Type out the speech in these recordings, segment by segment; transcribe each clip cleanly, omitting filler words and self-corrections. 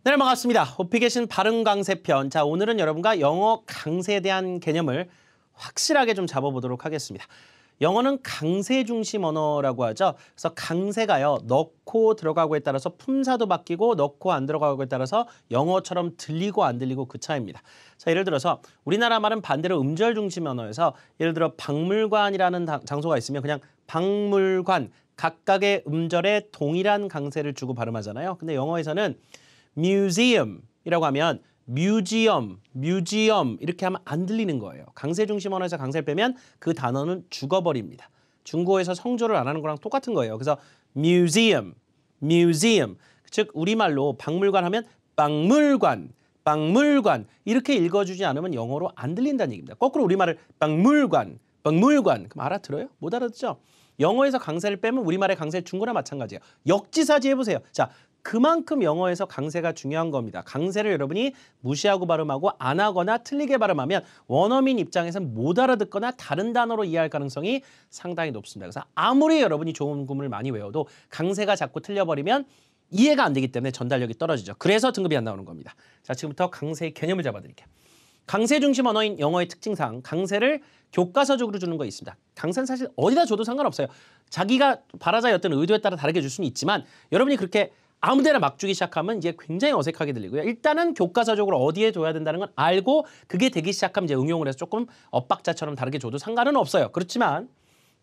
네, 반갑습니다. 호피계신 발음 강세편. 자, 오늘은 여러분과 영어 강세에 대한 개념을 확실하게 좀 잡아보도록 하겠습니다. 영어는 강세 중심 언어라고 하죠. 그래서 강세가요, 넣고 들어가고에 따라서 품사도 바뀌고 넣고 안 들어가고에 따라서 영어처럼 들리고 안 들리고 그 차이입니다. 자, 예를 들어서 우리나라 말은 반대로 음절 중심 언어에서 예를 들어 박물관이라는 장소가 있으면 그냥 박물관, 각각의 음절에 동일한 강세를 주고 발음하잖아요. 근데 영어에서는 museum이라고 하면 museum 이렇게 하면 안 들리는 거예요. 강세 중심 언어에서 강세를 빼면 그 단어는 죽어버립니다. 중국어에서 성조를 안 하는 거랑 똑같은 거예요. 그래서 museum, 즉 우리말로 박물관 하면 박물관 이렇게 읽어주지 않으면 영어로 안 들린다는 얘기입니다. 거꾸로 우리말을 박물관 그럼 알아들어요? 못 알아듣죠? 영어에서 강세를 빼면 우리말의 강세를 준 거나 마찬가지예요. 역지사지 해보세요. 자, 그만큼 영어에서 강세가 중요한 겁니다. 강세를 여러분이 무시하고 발음하고 안 하거나 틀리게 발음하면 원어민 입장에서는 못 알아듣거나 다른 단어로 이해할 가능성이 상당히 높습니다. 그래서 아무리 여러분이 좋은 구문을 많이 외워도 강세가 자꾸 틀려버리면 이해가 안 되기 때문에 전달력이 떨어지죠. 그래서 등급이 안 나오는 겁니다. 자, 지금부터 강세의 개념을 잡아드릴게요. 강세 중심 언어인 영어의 특징상 강세를 교과서적으로 주는 거 있습니다. 강세는 사실 어디다 줘도 상관없어요. 자기가 발화자의 어떤 의도에 따라 다르게 줄 수는 있지만 여러분이 그렇게 아무데나 막 주기 시작하면 이제 굉장히 어색하게 들리고요. 일단은 교과서적으로 어디에 줘야 된다는 건 알고 그게 되기 시작하면 이제 응용을 해서 조금 엇박자처럼 다르게 줘도 상관은 없어요. 그렇지만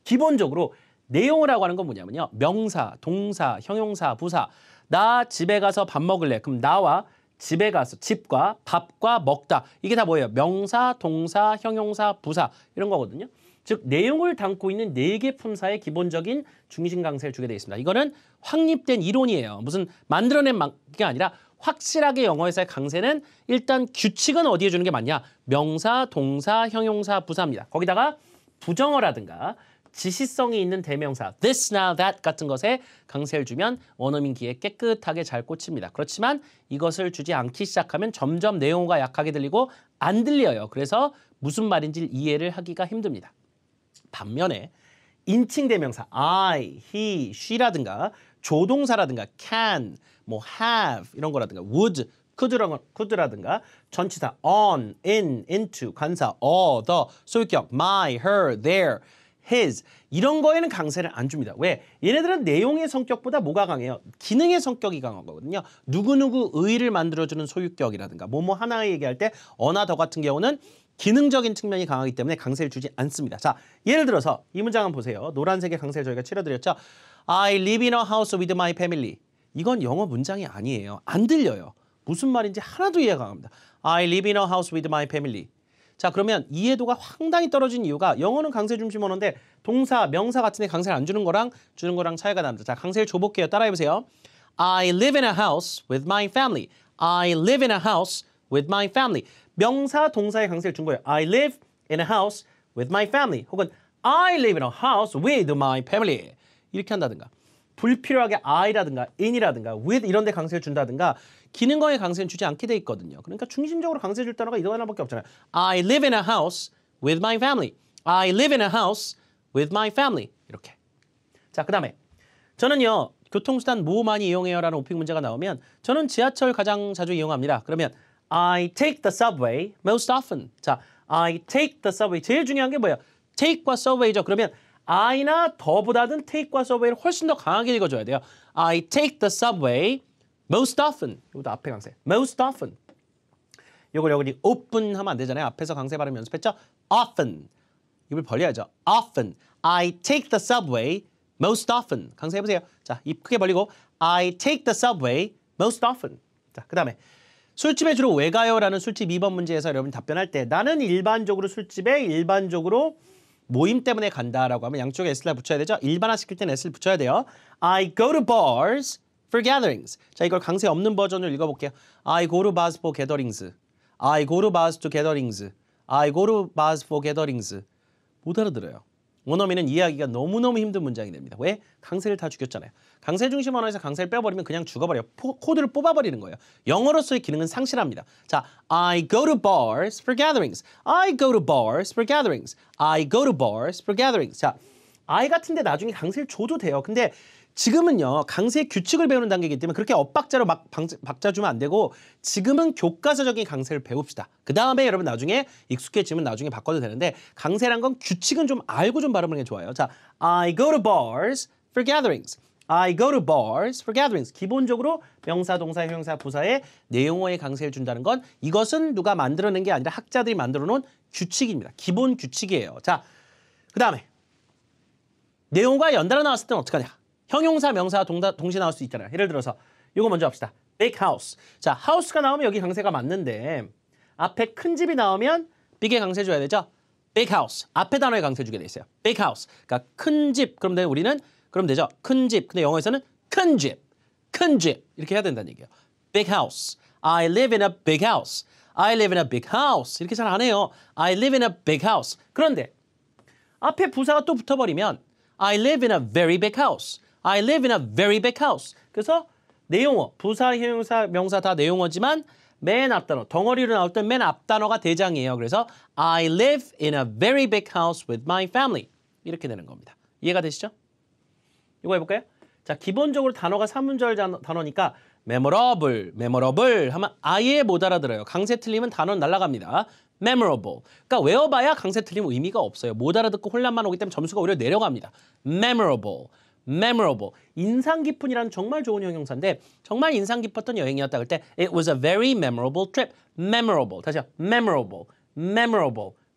기본적으로 내용을 하고 하는 건 뭐냐면요. 명사, 동사, 형용사, 부사. 나 집에 가서 밥 먹을래. 그럼 나와 집에 가서 집과 밥과 먹다. 이게 다 뭐예요? 명사, 동사, 형용사, 부사 이런 거거든요. 즉 내용을 담고 있는 4개 품사의 기본적인 중심 강세를 주게 되어 있습니다. 이거는 확립된 이론이에요. 무슨 만들어낸 게 아니라 확실하게 영어에서의 강세는 일단 규칙은 어디에 주는 게 맞냐? 명사, 동사, 형용사, 부사입니다. 거기다가 부정어라든가 지시성이 있는 대명사 this, now, that 같은 것에 강세를 주면 원어민 귀에 깨끗하게 잘 꽂힙니다. 그렇지만 이것을 주지 않기 시작하면 점점 내용어가 약하게 들리고 안 들려요. 그래서 무슨 말인지 이해를 하기가 힘듭니다. 반면에 인칭 대명사 I, he, she라든가 조동사라든가 can, 뭐 have 이런 거라든가 would, could라든가 전치사 on, in, into, 관사 all, the, 소유격 my, her, their, his 이런 거에는 강세를 안 줍니다. 왜? 얘네들은 내용의 성격보다 뭐가 강해요? 기능의 성격이 강한 거거든요. 누구누구 의를 만들어주는 소유격이라든가 뭐뭐 하나에 얘기할 때 어나 더 같은 경우는 기능적인 측면이 강하기 때문에 강세를 주지 않습니다. 자, 예를 들어서 이 문장 한번 보세요. 노란색의 강세를 저희가 치러드렸죠. I live in a house with my family. 이건 영어 문장이 아니에요. 안 들려요. 무슨 말인지 하나도 이해가 안 갑니다. I live in a house with my family. 자, 그러면 이해도가 상당히 떨어진 이유가 영어는 강세 중심 언어인데 동사, 명사 같은 데 강세를 안 주는 거랑 차이가 납니다. 자, 강세를 줘볼게요. 따라해보세요. I live in a house with my family. I live in a house with my family. 명사, 동사의 강세를 준 거예요. I live in a house with my family. 혹은 I live in a house with my family. 이렇게 한다든가. 불필요하게 I라든가 in이라든가 with 이런 데 강세를 준다든가 기능어의 강세는 주지 않게 돼 있거든요. 그러니까 중심적으로 강세 줄 단어가 이거 하나밖에 없잖아요. I live in a house with my family. I live in a house with my family. 이렇게. 자, 그 다음에 저는요. 교통수단 뭐 많이 이용해요? 라는 오픽 문제가 나오면 저는 지하철 가장 자주 이용합니다. 그러면 I take the subway most often. 자, I take the subway. 제일 중요한 게 뭐예요? take과 subway죠. 그러면 I나 더보다는 take과 subway를 훨씬 더 강하게 읽어줘야 돼요. I take the subway most often. 이것도 앞에 강세. most often. 요걸 여기 open 하면 안 되잖아요. 앞에서 강세 발음 연습했죠? often. 입을 벌려야죠. often. I take the subway most often. 강세 해보세요. 자, 입 크게 벌리고 I take the subway most often. 자, 그 다음에 술집에 주로 왜 가요? 라는 술집 2번 문제에서 여러분 답변할 때 나는 일반적으로 술집에 일반적으로 모임 때문에 간다라고 하면 양쪽에 s를 붙여야 되죠. 일반화 시킬 때는 s를 붙여야 돼요. I go to bars for gatherings. 자, 이걸 강세 없는 버전으로 읽어볼게요. I go to bars for gatherings. I go to bars to gatherings. I go to bars for gatherings. 못 알아들어요. 원어민은 이해하기가 너무너무 힘든 문장이 됩니다. 왜? 강세를 다 죽였잖아요. 강세 중심 언어에서 강세를 빼버리면 그냥 죽어버려요. 코드를 뽑아버리는 거예요. 영어로서의 기능은 상실합니다. 자, I go to bars for gatherings. I go to bars for gatherings. I go to bars for gatherings. 자, I 같은데 나중에 강세를 줘도 돼요. 근데 지금은요 강세의 규칙을 배우는 단계이기 때문에 그렇게 엇박자로 막 박자 주면 안 되고 지금은 교과서적인 강세를 배웁시다. 그 다음에 여러분 나중에 익숙해지면 나중에 바꿔도 되는데 강세란 건 규칙은 좀 알고 좀 발음하는 게 좋아요. 자, I go to bars for gatherings. I go to bars for gatherings. 기본적으로 명사, 동사, 형용사, 부사에 내용어의 강세를 준다는 건 이것은 누가 만들어낸 게 아니라 학자들이 만들어 놓은 규칙입니다. 기본 규칙이에요. 자, 그 다음에 내용과 연달아 나왔을 때는 어떡하냐. 형용사, 명사 동시에 나올 수 있잖아요. 예를 들어서 이거 먼저 합시다. big house. 자, house가 나오면 여기 강세가 맞는데 앞에 큰 집이 나오면 big의 강세 줘야 되죠. big house. 앞에 단어에 강세 주게 돼 있어요. big house. 그러니까 큰 집. 그럼 우리는 그럼 되죠. 큰 집. 근데 영어에서는 큰 집. 큰 집. 이렇게 해야 된다는 얘기예요. big house. I live in a big house. I live in a big house. 이렇게 잘 안 해요. I live in a big house. 그런데 앞에 부사가 또 붙어버리면 I live in a very big house. I live in a very big house. 그래서 내용어, 부사, 형용사, 명사 다 내용어지만 맨 앞 단어, 덩어리로 나올 때 맨 앞 단어가 대장이에요. 그래서 I live in a very big house with my family. 이렇게 되는 겁니다. 이해가 되시죠? 이거 해볼까요? 자, 기본적으로 단어가 3문절 단어니까 memorable 하면 아예 못 알아들어요. 강세 틀리면 단어는 날아갑니다. memorable. 그러니까 외워봐야 강세 틀리면 의미가 없어요. 못 알아듣고 혼란만 오기 때문에 점수가 오히려 내려갑니다. memorable. 인상 깊은이라는 정말 좋은 형용사인데 정말 인상 깊었던 여행이었다 그럴 때 it was a very memorable trip. memorable. 다시요.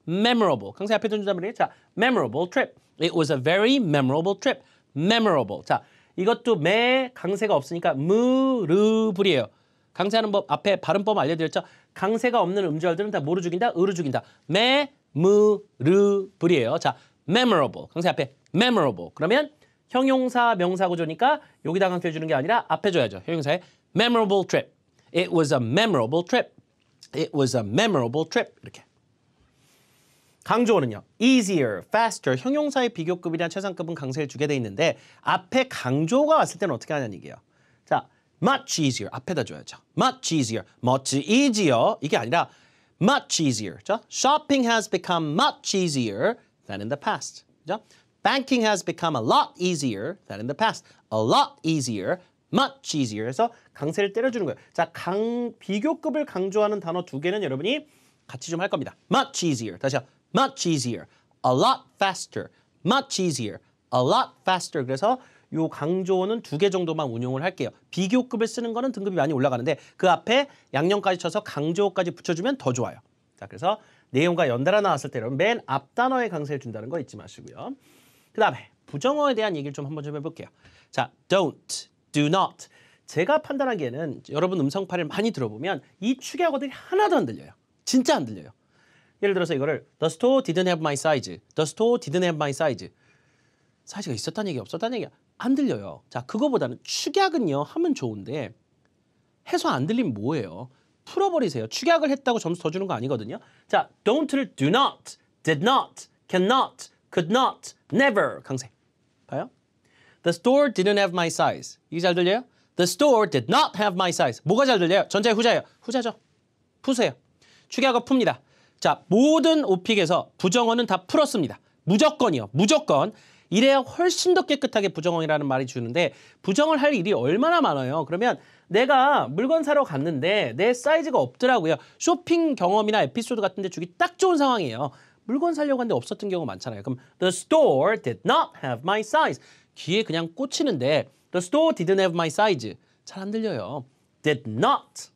memorable. 강세 앞에 던진단 말이에요. 자, memorable trip. It was a very memorable trip. memorable. 자, 이것도 매 강세가 없으니까 무르불이에요. 강세하는 법 앞에 발음법 알려드렸죠. 강세가 없는 음절들은 다 뭐로 죽인다? 으로 죽인다. 매 무르불이에요. 자, memorable. 강세 앞에 memorable. 그러면 형용사 명사 구조니까 여기다 강세 주는 게 아니라 앞에 줘야죠. 형용사에 memorable trip. It was a memorable trip. It was a memorable trip. 이렇게. 강조어는요. easier, faster, 형용사의 비교급이나 최상급은 강세를 주게 돼 있는데 앞에 강조어가 왔을 때는 어떻게 하냐는 얘기예요. 자, much easier 앞에다 줘야죠. much easier 이게 아니라 much easier. 자, shopping has become much easier than in the past. 자, banking has become a lot easier than in the past. a lot easier, much easier 해서 강세를 때려주는 거예요. 자, 비교급을 강조하는 단어 두 개는 여러분이 같이 좀 할 겁니다. much easier. 다시요. much easier, a lot faster, much easier, a lot faster. 그래서 요 강조어는 두 개 정도만 운용을 할게요. 비교급을 쓰는 거는 등급이 많이 올라가는데 그 앞에 양념까지 쳐서 강조어까지 붙여주면 더 좋아요. 자, 그래서 내용과 연달아 나왔을 때 여러분 맨 앞 단어에 강세를 준다는 거 잊지 마시고요. 그 다음에 부정어에 대한 얘기를 좀 한번 좀 해볼게요. 자, don't, do not. 제가 판단하기에는 여러분 음성 파일을 많이 들어보면 이 축약어들이 하나도 안 들려요. 진짜 안 들려요. 예를 들어서 이거를 The store didn't have my size. The store didn't have my size. 사이즈가 있었다는 얘기 없었다는 얘기 안 들려요. 자, 그거보다는 축약은요 하면 좋은데 해서 안 들리면 뭐예요? 풀어버리세요. 축약을 했다고 점수 더 주는 거 아니거든요. 자, don't를 do not, did not, cannot, could not, never 강세. 봐요? The store didn't have my size. 이게 잘 들려요? The store did not have my size. 뭐가 잘 들려요? 전자의 후자예요. 후자죠. 푸세요. 축약어 풉니다. 자, 모든 오픽에서 부정어는 다 풀었습니다. 무조건이요. 무조건. 이래야 훨씬 더 깨끗하게 부정어라는 말이 주는데 부정을 할 일이 얼마나 많아요. 그러면 내가 물건 사러 갔는데 내 사이즈가 없더라고요. 쇼핑 경험이나 에피소드 같은 데 주기 딱 좋은 상황이에요. 물건 사려고 하는데 없었던 경우가 많잖아요. 그럼 The store did not have my size. 귀에 그냥 꽂히는데 The store didn't have my size. 잘 안 들려요. Did not.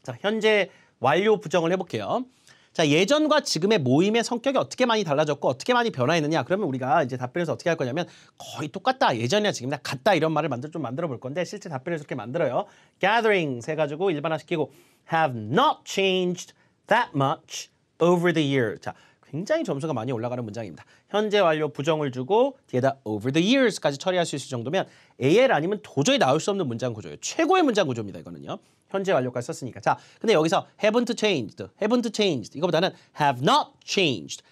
자, 현재 완료 부정을 해볼게요. 자, 예전과 지금의 모임의 성격이 어떻게 많이 달라졌고 어떻게 많이 변화했느냐. 그러면 우리가 이제 답변에서 어떻게 할 거냐면 거의 똑같다. 예전이나 지금이나 같다. 이런 말을 좀 만들어 볼 건데 실제 답변에서 이렇게 만들어요. Gatherings 해가지고 일반화시키고 have not changed that much over the year. 자, 굉장히 점수가 많이 올라가는 문장입니다. 현재 완료 부정을 주고 뒤에다 over the years까지 처리할 수 있을 정도면 AL 아니면 도저히 나올 수 없는 문장 구조예요. 최고의 문장 구조입니다. 이거는요. 현재 완료까지 썼으니까. 자, 근데 여기서 haven't changed 이거보다는 have not changed.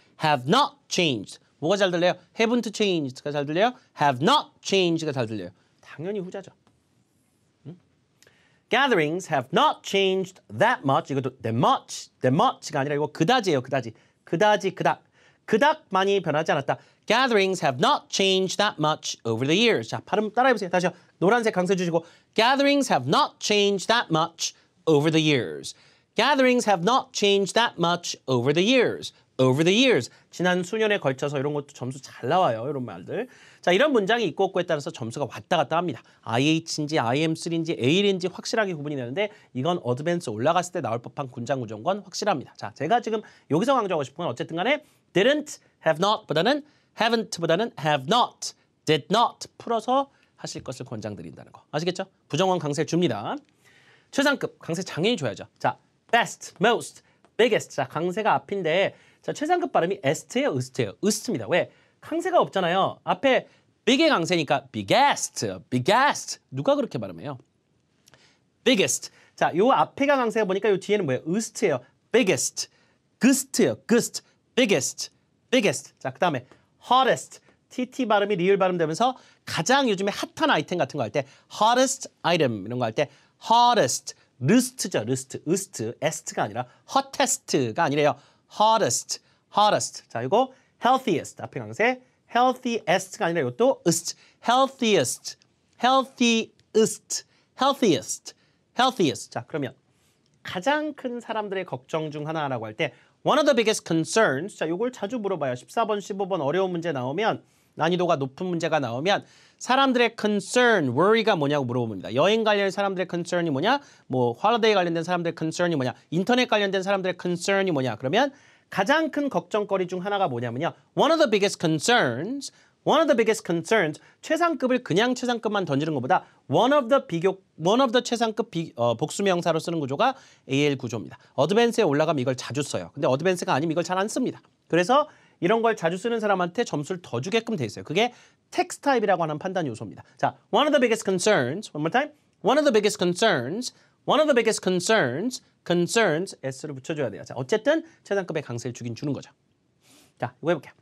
뭐가 잘 들려요? haven't changed가 잘 들려요? have not changed가 잘 들려요. 당연히 후자죠. Gatherings have not changed that much. 이것도 that much가 아니라 이거 그다지예요. 그다지. 그닥. 그닥 많이 변하지 않았다. Gatherings have not changed that much over the years. 자, 발음 따라해보세요. 다시요. 노란색 강세 주시고 Gatherings have not changed that much over the years. Gatherings have not changed that much over the years. Over the years. 지난 수년에 걸쳐서 이런 것도 점수 잘 나와요. 이런 말들. 자, 이런 문장이 있고 없고에 따라서 점수가 왔다 갔다 합니다. IH인지 IM3인지 A1인지 확실하게 구분이 되는데 이건 어드밴스 올라갔을 때 나올 법한 군장구조인 건 확실합니다. 자, 제가 지금 여기서 강조하고 싶은 건 어쨌든 간에 didn't, have not 보다는 haven't 보다는 have not, did not 풀어서 하실 것을 권장드린다는 거. 아시겠죠? 부정원 강세 줍니다. 최상급 강세 당연히 줘야죠. 자, best, most, biggest. 자, 강세가 앞인데 자, 최상급 발음이 est예요, est예요. est입니다. 왜? 강세가 없잖아요. 앞에 big의 강세니까 biggest, biggest. 누가 그렇게 발음해요? biggest. 자, 요 앞에가 강세가 보니까 요 뒤에는 뭐예요? est예요. biggest, gust예요. gust, biggest, biggest. 자, 그다음에 hottest. TT 발음이 리을 발음 되면서 가장 요즘에 핫한 아이템 같은 거 할 때 hottest item 이런 거 할 때 hottest, lust죠, lust, ust, est가 아니라 hottest가 아니래요. hottest, hottest. 자, 이거 healthiest 앞에 강세 healthiest가 아니라 이것도 ust, healthiest, healthiest, healthiest, healthiest. 자, 그러면 가장 큰 사람들의 걱정 중 하나라고 할 때 one of the biggest concerns. 자, 요걸 자주 물어봐요. 14번, 15번 어려운 문제 나오면 난이도가 높은 문제가 나오면 사람들의 concern, worry가 뭐냐고 물어봅니다. 여행 관련 사람들의 concern이 뭐냐? 뭐 holiday 관련된 사람들의 concern이 뭐냐? 인터넷 관련된 사람들의 concern이 뭐냐? 그러면 가장 큰 걱정거리 중 하나가 뭐냐면요. One of the biggest concerns, one of the biggest concerns, 최상급을 그냥 최상급만 던지는 것보다 one of the 최상급 복수명사로 쓰는 구조가 AL 구조입니다. 어드밴스에 올라가면 이걸 자주 써요. 근데 어드밴스가 아니면 이걸 잘 안 씁니다. 그래서 이런 걸 자주 쓰는 사람한테 점수를 더 주게끔 돼 있어요. 그게 텍스트 타입이라고 하는 판단 요소입니다. 자, one of the biggest concerns, one more time. One of the biggest concerns, one of the biggest concerns, concerns, S를 붙여줘야 돼요. 자, 어쨌든 최상급의 강세를 주긴 주는 거죠. 자, 이거 해볼게요.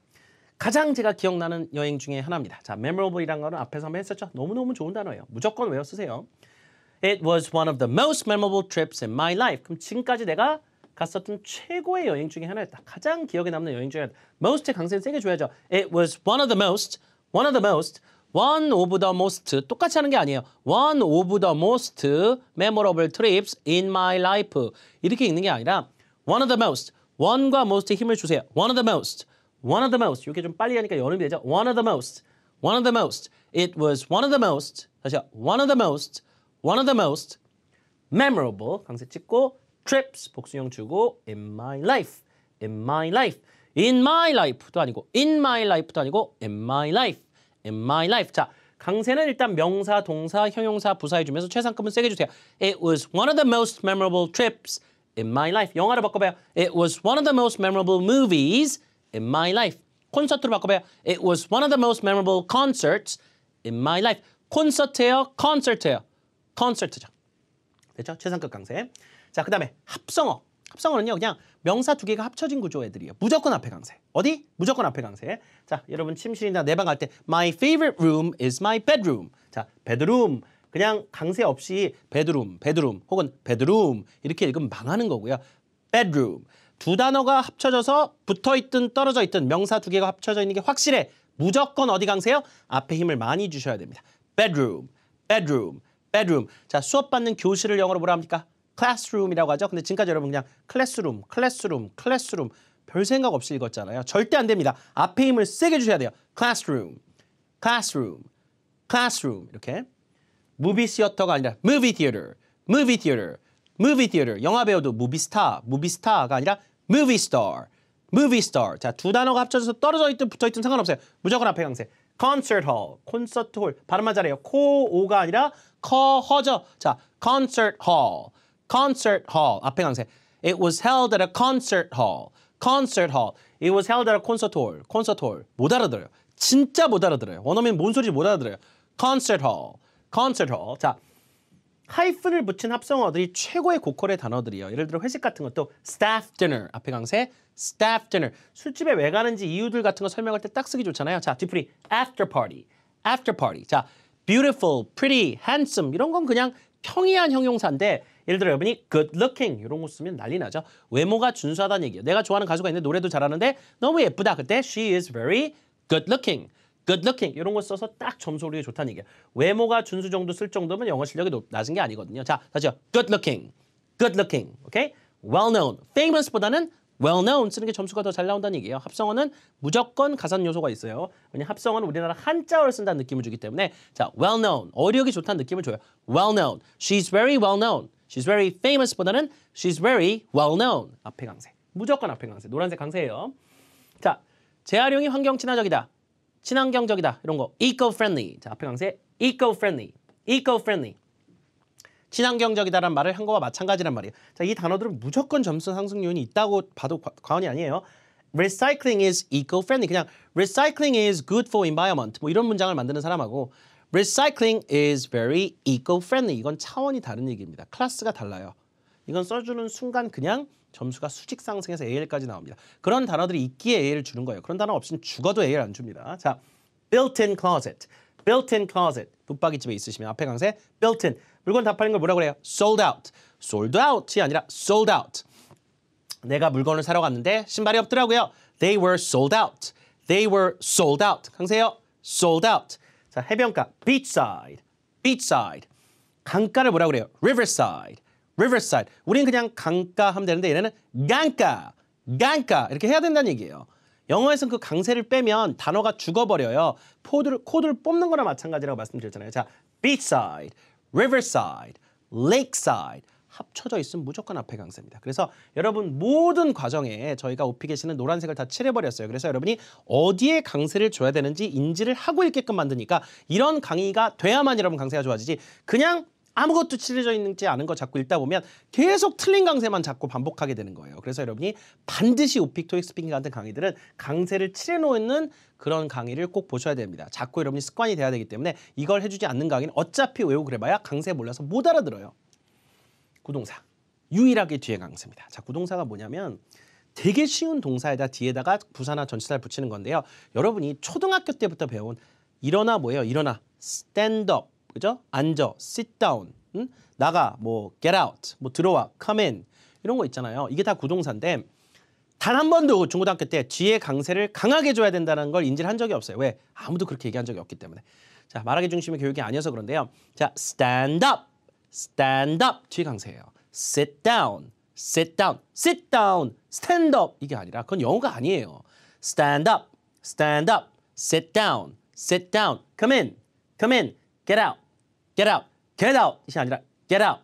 가장 제가 기억나는 여행 중에 하나입니다. 자, memorable이란 거는 앞에서 한번 했었죠. 너무너무 좋은 단어예요. 무조건 외워 쓰세요. It was one of the most memorable trips in my life. 그럼 지금까지 내가 갔었던 최고의 여행 중에 하나였다. 가장 기억에 남는 여행 중에 하나. most의 강세를 세게 줘야죠. It was one of the most, one of the most, one of the most. 똑같이 하는 게 아니에요. One of the most memorable trips in my life. 이렇게 읽는 게 아니라 one of the most, one과 most에 힘을 주세요. One of the most, one of the most. 이렇게 좀 빨리 하니까 연음이 되죠. One of the most, one of the most. It was one of the most. 다시요. One of the most, one of the most memorable. 강세 찍고 trips 복수형 주고 in my life, in my life, in my life도 아니고 in my life도 아니고 in my life, in my life. 자, 강세는 일단 명사, 동사, 형용사, 부사해 주면서 최상급은 세게 주세요. It was one of the most memorable trips in my life. 영화로 바꿔봐요. It was one of the most memorable movies in my life. 콘서트로 바꿔봐요. It was one of the most memorable concerts in my life. 콘서트예요, 콘서트예요. 콘서트죠. 됐죠? 최상급 강세. 자, 그 다음에 합성어. 합성어는요, 그냥 명사 두 개가 합쳐진 구조 애들이에요. 무조건 앞에 강세. 어디? 무조건 앞에 강세. 자, 여러분 침실이나 내 방 갈 때 My favorite room is my bedroom. 자, bedroom. 그냥 강세 없이 bedroom, bedroom 혹은 bedroom 이렇게 읽으면 망하는 거고요. bedroom. 두 단어가 합쳐져서 붙어있든 떨어져 있든 명사 두 개가 합쳐져 있는 게 확실해. 무조건 어디 강세요? 앞에 힘을 많이 주셔야 됩니다. bedroom, bedroom, bedroom. 자, 수업 받는 교실을 영어로 뭐라 합니까? classroom이라고 하죠. 근데 지금까지 여러분 그냥 classroom, classroom, classroom 별 생각 없이 읽었잖아요. 절대 안 됩니다. 앞에 힘을 세게 주셔야 돼요. classroom, classroom, classroom 이렇게. movie theater가 아니라 movie theater, movie theater, movie theater. 영화 배우도 movie star, movie star가 아니라 movie star, movie star. 자, 두 단어가 합쳐져서 떨어져 있든 붙어 있든 상관없어요. 무조건 앞에 강세. concert hall, 콘서트 홀. 발음만 잘해요. 코, 오가 아니라 커, 허죠. 자, concert hall. concert hall. 앞에 강세. It was held at a concert hall. concert hall. It was held at a concert hall. concert hall. 못 알아들어요. 진짜 못 알아들어요. 원어민 뭔 소리인지 못 알아들어요. concert hall. concert hall. 자, 하이픈을 붙인 합성어들이 최고의 고퀄의 단어들이에요. 예를 들어 회식 같은 것도 staff dinner. 앞에 강세. staff dinner. 술집에 왜 가는지 이유들 같은 거 설명할 때 딱 쓰기 좋잖아요. 자, 뒤풀이 after party. after party. 자, beautiful, pretty, handsome 이런 건 그냥 평이한 형용사인데 예를 들어 여러분이 good looking 이런 거 쓰면 난리 나죠. 외모가 준수하다는 얘기예요. 내가 좋아하는 가수가 있는데 노래도 잘하는데 너무 예쁘다. 그때 she is very good looking. good looking 이런 거 써서 딱 점수 올리기 좋다는 얘기예요. 외모가 준수 정도 쓸 정도면 영어 실력이 낮은 게 아니거든요. 자, 다시요. good looking. good looking. 오케이? well known. famous보다는 well known 쓰는 게 점수가 더 잘 나온다는 얘기예요. 합성어는 무조건 가산 요소가 있어요. 왜냐하면 합성어는 우리나라 한자어를 쓴다는 느낌을 주기 때문에 자, well known. 어력이 좋다는 느낌을 줘요. well known. She's very well known. She's very famous보다는 she's very well known. 앞에 강세. 무조건 앞에 강세. 노란색 강세예요. 자, 재활용이 환경 친화적이다. 친환경적이다. 이런 거 eco-friendly. 자, 앞에 강세 eco-friendly. eco-friendly. 친환경적이다라는 말을 한 거와 마찬가지란 말이에요. 자, 이 단어들은 무조건 점수 상승 요인이 있다고 봐도 과언이 아니에요. Recycling is eco-friendly. 그냥 recycling is good for environment. 뭐 이런 문장을 만드는 사람하고 Recycling is very eco-friendly. 이건 차원이 다른 얘기입니다. 클래스가 달라요. 이건 써주는 순간 그냥 점수가 수직 상승해서 AL까지 나옵니다. 그런 단어들이 있기에 AL을 주는 거예요. 그런 단어 없이는 죽어도 AL 안 줍니다. 자, built-in closet. built-in closet. 붙박이집에 있으시면 앞에 강세 built-in. 물건 다 팔린 걸 뭐라고 그래요? sold out. sold out이 아니라 sold out. 내가 물건을 사러 갔는데 신발이 없더라고요. They were sold out. They were sold out. 강세요. sold out. 자, 해변가 beachside. beachside. 강가를 뭐라고 그래요? riverside. riverside. 우린 그냥 강가 하면 되는데 얘네는 강가. 강가. 이렇게 해야 된다는 얘기예요. 영어에서는 그 강세를 빼면 단어가 죽어버려요. 코드를 뽑는 거나 마찬가지라고 말씀드렸잖아요. 자, beachside, riverside, lakeside 합쳐져 있으면 무조건 앞에 강세입니다. 그래서 여러분 모든 과정에 저희가 오피게시는 노란색을 다 칠해버렸어요. 그래서 여러분이 어디에 강세를 줘야 되는지 인지를 하고 있게끔 만드니까 이런 강의가 돼야만 여러분 강세가 좋아지지 그냥 아무것도 칠해져 있지 않은 거 자꾸 읽다 보면 계속 틀린 강세만 자꾸 반복하게 되는 거예요. 그래서 여러분이 반드시 오픽, 토익, 스피킹 같은 강의들은 강세를 칠해놓는 그런 강의를 꼭 보셔야 됩니다. 자꾸 여러분이 습관이 돼야 되기 때문에 이걸 해주지 않는 강의는 어차피 외우고 그래봐야 강세 몰라서 못 알아들어요. 구동사. 유일하게 뒤에 강세입니다. 자, 구동사가 뭐냐면 되게 쉬운 동사에다 뒤에다가 부사나 전치사를 붙이는 건데요. 여러분이 초등학교 때부터 배운 일어나 뭐예요? 일어나. stand up. 그죠? 앉아, sit down, 나가, 뭐 get out, 뭐 들어와, come in 이런 거 있잖아요. 이게 다 구동사인데 단 한 번도 중고등학교 때 뒤에 강세를 강하게 줘야 된다는 걸 인지를 한 적이 없어요. 왜? 아무도 그렇게 얘기한 적이 없기 때문에. 자, 말하기 중심의 교육이 아니어서 그런데요. 자, stand up, stand up 뒤에 강세예요. sit down, sit down, sit down, stand up 이게 아니라 그건 영어가 아니에요. stand up, stand up, sit down, sit down, come in, come in. Get out, get out, get out 이게 아니라 get out.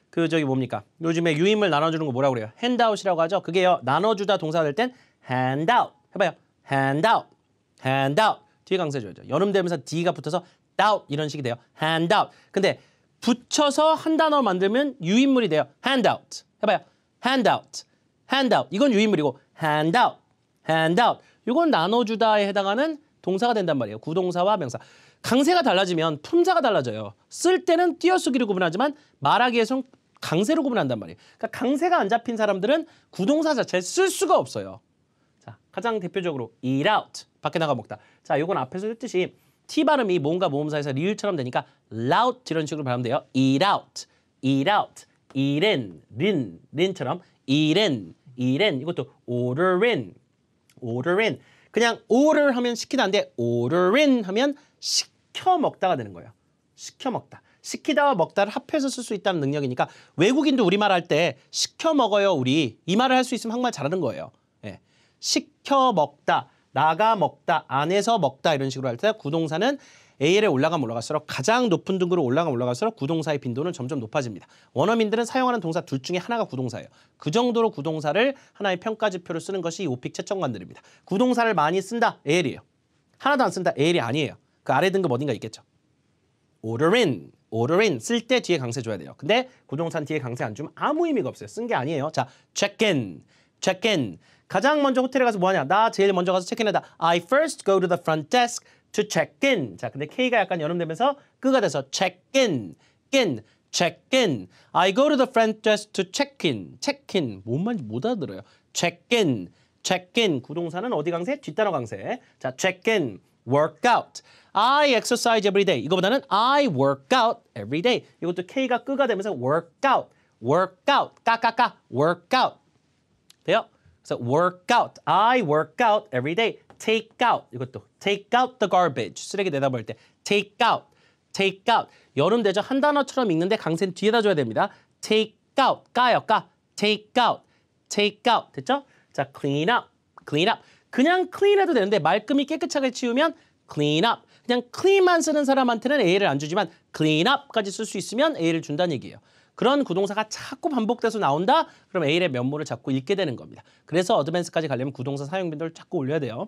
그 저기 뭡니까? 요즘에 유인물 나눠주는 거 뭐라고 그래요? handout이라고 하죠. 그게요. 나눠주다 동사 될 땐 handout 해봐요. handout, handout 뒤에 강세 줘야죠. 여름 되면서 D가 붙어서 out 이런 식이 돼요. handout. 근데 붙여서 한 단어 만들면 유인물이 돼요. handout 해봐요. handout, handout 이건 유인물이고 handout, handout 이건 나눠주다에 해당하는 동사가 된단 말이에요. 구동사와 명사. 강세가 달라지면 품사가 달라져요. 쓸 때는 띄어쓰기로 구분하지만 말하기에선 강세로 구분한단 말이에요. 그러니까 강세가 안 잡힌 사람들은 구동사 자체를 쓸 수가 없어요. 자, 가장 대표적으로 eat out, 밖에 나가 먹다. 자, 이건 앞에서 했듯이 T 발음이 뭔가 모음사에서 리을처럼 되니까 loud 이런 식으로 발음돼요. eat out, eat out, eat in, 린처럼 eat in, eat in 이것도 order in, order in 그냥 order 하면 시키다인데 order in 하면 시켜 먹다가 되는 거예요. 시켜 먹다. 시키다와 먹다를 합해서 쓸 수 있다는 능력이니까 외국인도 우리말 할 때 시켜 먹어요 우리 이 말을 할 수 있으면 한국말 잘하는 거예요. 예. 시켜 먹다, 나가 먹다, 안에서 먹다 이런 식으로 할 때 구동사는 AL에 올라가면 올라갈수록 가장 높은 등급으로 올라가면 올라갈수록 구동사의 빈도는 점점 높아집니다. 원어민들은 사용하는 동사 둘 중에 하나가 구동사예요. 그 정도로 구동사를 하나의 평가지표로 쓰는 것이 이 오픽 채점관들입니다. 구동사를 많이 쓴다, AL이에요. 하나도 안 쓴다, AL이 아니에요. 그 아래 등급 어딘가 있겠죠. order in, order in 쓸 때 뒤에 강세 줘야 돼요. 근데 구동사는 뒤에 강세 안 주면 아무 의미가 없어요. 쓴 게 아니에요. 자, check in, check in. 가장 먼저 호텔에 가서 뭐 하냐? 나 제일 먼저 가서 체크인하다. I first go to the front desk to check in. 자, 근데 K가 약간 연음되면서 끄가 돼서 check in, check in. I go to the front desk to check in, check in. 뭔 말인지 못 알아들어요. check in, check in. 구동사는 어디 강세? 뒷단어 강세. 자, check in. work out. I exercise every day. 이거보다는 I work out every day. 이것도 K가 끄가 되면서 work out, work out, 까까까, work out. 돼요? 그래서 work out. I work out every day. take out. 이것도 take out the garbage. 쓰레기 내다 버릴 때 take out, take out. 여름 되죠? 한 단어처럼 읽는데 강세는 뒤에다 줘야 됩니다. take out. 까요, 까. take out, take out. 됐죠? 자, clean up, clean up. 그냥 clean 해도 되는데 말끔히 깨끗하게 치우면 clean up. 그냥 clean만 쓰는 사람한테는 A를 안 주지만 clean up까지 쓸 수 있으면 A를 준다는 얘기예요. 그런 구동사가 자꾸 반복돼서 나온다? 그럼 A의 면모를 자꾸 읽게 되는 겁니다. 그래서 어드밴스까지 가려면 구동사 사용 빈도를 자꾸 올려야 돼요.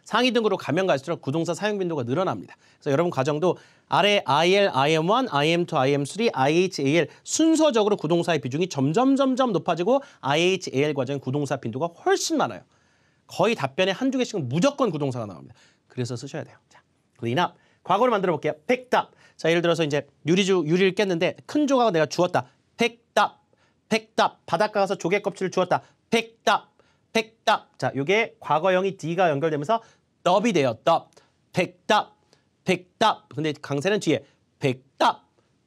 상위 등급으로 가면 갈수록 구동사 사용 빈도가 늘어납니다. 그래서 여러분 과정도 아래 IL, IM1, IM2, IM3, IHAL 순서적으로 구동사의 비중이 점점 높아지고 IHAL 과정의 구동사 빈도가 훨씬 많아요. 거의 답변에 한두 개씩은 무조건 구동사가 나옵니다. 그래서 쓰셔야 돼요. 자, clean up. 과거를 만들어 볼게요. picked up. 자, 예를 들어서 이제 유리를 깼는데 큰 조각을 내가 주웠다. picked up. picked up. 바닷가 가서 조개 껍질을 주웠다. picked up. picked up. 자, 이게 과거형이 D가 연결되면서 dub이 돼요. dub. picked up. picked up. 근데 강세는 뒤에 picked up.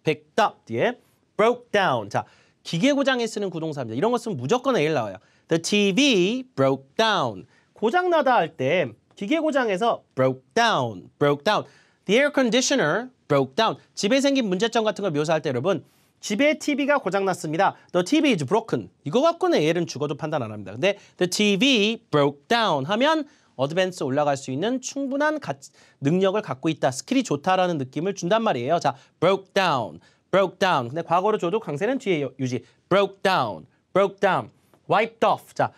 picked up. 뒤에 broke down. 자, 기계 고장에 쓰는 구동사입니다. 이런 거 쓰면 무조건 A를 나와요. The TV broke down. 고장나다 할 때 기계 고장에서 broke down, broke down. The air conditioner broke down. 집에 생긴 문제점 같은 걸 묘사할 때 여러분 집에 TV가 고장났습니다. The TV is broken. 이거 갖고는 A는 죽어도 판단 안 합니다. 근데 the TV broke down 하면 어드밴스 올라갈 수 있는 충분한 능력을 갖고 있다. 스킬이 좋다라는 느낌을 준단 말이에요. 자, broke down, broke down. 근데 과거로 줘도 강세는 뒤에 유지. broke down, broke down. wiped off. 자,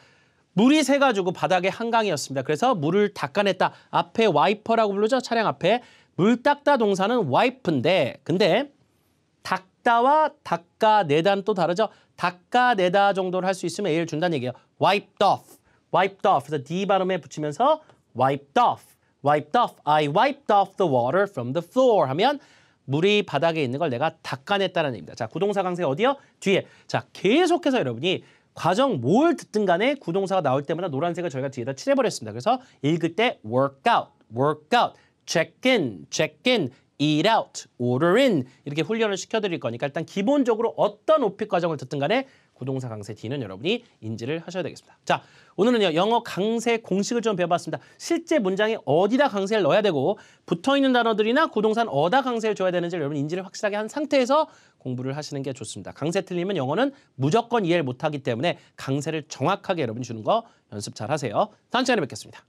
물이 새가지고 바닥에 한강이었습니다. 그래서 물을 닦아냈다. 앞에 와이퍼라고 부르죠. 차량 앞에. 물 닦다 동사는 wipe인데 근데 닦다와 닦아내다는 또 다르죠. 닦아내다 정도를 할 수 있으면 A를 준다는 얘기예요. wiped off. wiped off. 그래서 D 발음에 붙이면서 wiped off. wiped off. I wiped off the water from the floor 하면 물이 바닥에 있는 걸 내가 닦아냈다는 얘기입니다. 자, 구동사 강세 어디요? 뒤에. 자, 계속해서 여러분이 과정 뭘 듣든 간에 구동사가 나올 때마다 노란색을 저희가 뒤에다 칠해버렸습니다. 그래서 읽을 때 work out, work out, check in, check in, eat out, order in 이렇게 훈련을 시켜드릴 거니까 일단 기본적으로 어떤 오픽 과정을 듣든 간에 구동사 강세 D는 여러분이 인지를 하셔야 되겠습니다. 자, 오늘은요 영어 강세 공식을 좀 배워봤습니다. 실제 문장에 어디다 강세를 넣어야 되고 붙어있는 단어들이나 구동사는 어디다 강세를 줘야 되는지 여러분 인지를 확실하게 한 상태에서 공부를 하시는 게 좋습니다. 강세 틀리면 영어는 무조건 이해를 못하기 때문에 강세를 정확하게 여러분 주는 거 연습 잘 하세요. 다음 시간에 뵙겠습니다.